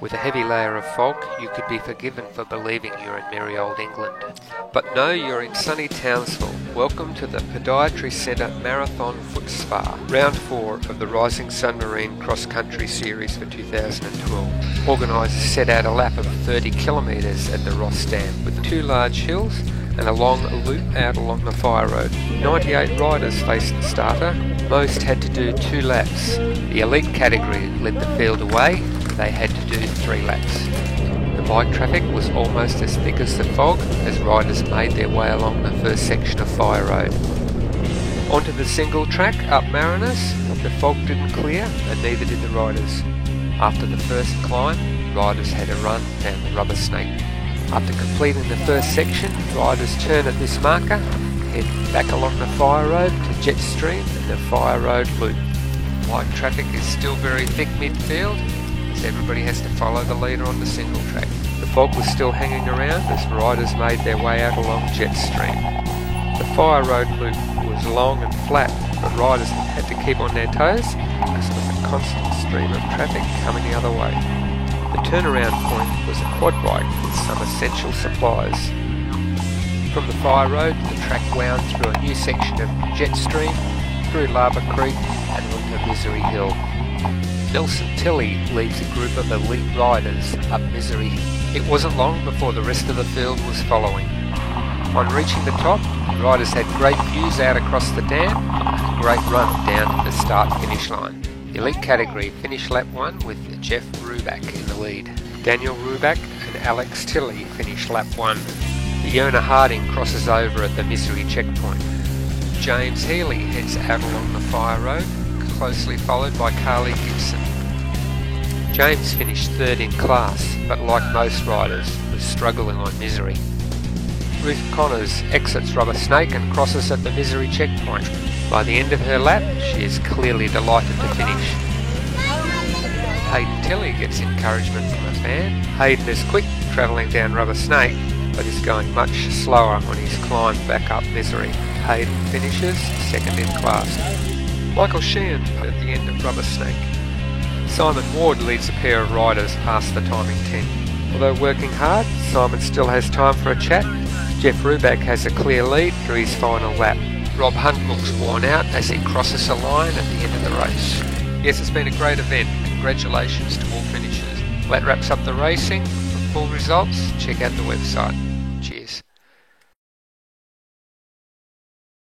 With a heavy layer of fog, you could be forgiven for believing you're in merry old England. But no, you're in sunny Townsville. Welcome to the Podiatry Centre Marathon Foot Spa, round 4 of the Rising Sun Marine Cross Country Series for 2012. Organisers set out a lap of 30 kilometres at the Ross Dam, with 2 large hills and a long loop out along the Fire Road. 98 riders faced the starter. Most had to do 2 laps. The elite category led the field away. They had to do 3 laps. The bike traffic was almost as thick as the fog as riders made their way along the first section of Fire Road. Onto the single track up Mariners, the fog didn't clear and neither did the riders. After the first climb, riders had a run down the Rubber Snake. After completing the first section, riders turn at this marker, head back along the Fire Road to Jetstream and the Fire Road Loop. Bike traffic is still very thick midfield, as everybody has to follow the leader on the single track. The fog was still hanging around as riders made their way out along Jetstream. The Fire Road Loop was long and flat, but riders had to keep on their toes because there was a constant stream of traffic coming the other way. The turnaround point was a quad bike with some essential supplies. From the Fire Road, the track wound through a new section of Jetstream, through Lava Creek and onto Misery Hill. Nelson Tilley leads a group of elite riders up Misery. It wasn't long before the rest of the field was following. On reaching the top, riders had great views out across the dam and a great run down to the start-finish line. The elite category finished lap 1 with Jeff Ruback in the lead. Daniel Ruback and Alex Tilley finished lap 1. Fiona Harding crosses over at the Misery checkpoint. James Healy heads out along the Fire Road, closely followed by Carly Gibson. James finished 3rd in class, but like most riders, was struggling on Misery. Ruth Connors exits Rubber Snake and crosses at the Misery checkpoint. By the end of her lap, she is clearly delighted to finish. Hayden Tilley gets encouragement from a fan. Hayden is quick travelling down Rubber Snake, but is going much slower on his climb back up Misery. Hayden finishes 2nd in class. Michael Sheehan at the end of Rubber Snake. Simon Ward leads a pair of riders past the timing 10. Although working hard, Simon still has time for a chat. Jeff Ruback has a clear lead through his final lap. Rob Hunt looks worn out as he crosses the line at the end of the race. Yes, it's been a great event. Congratulations to all finishers. That wraps up the racing. For full results, check out the website. Cheers.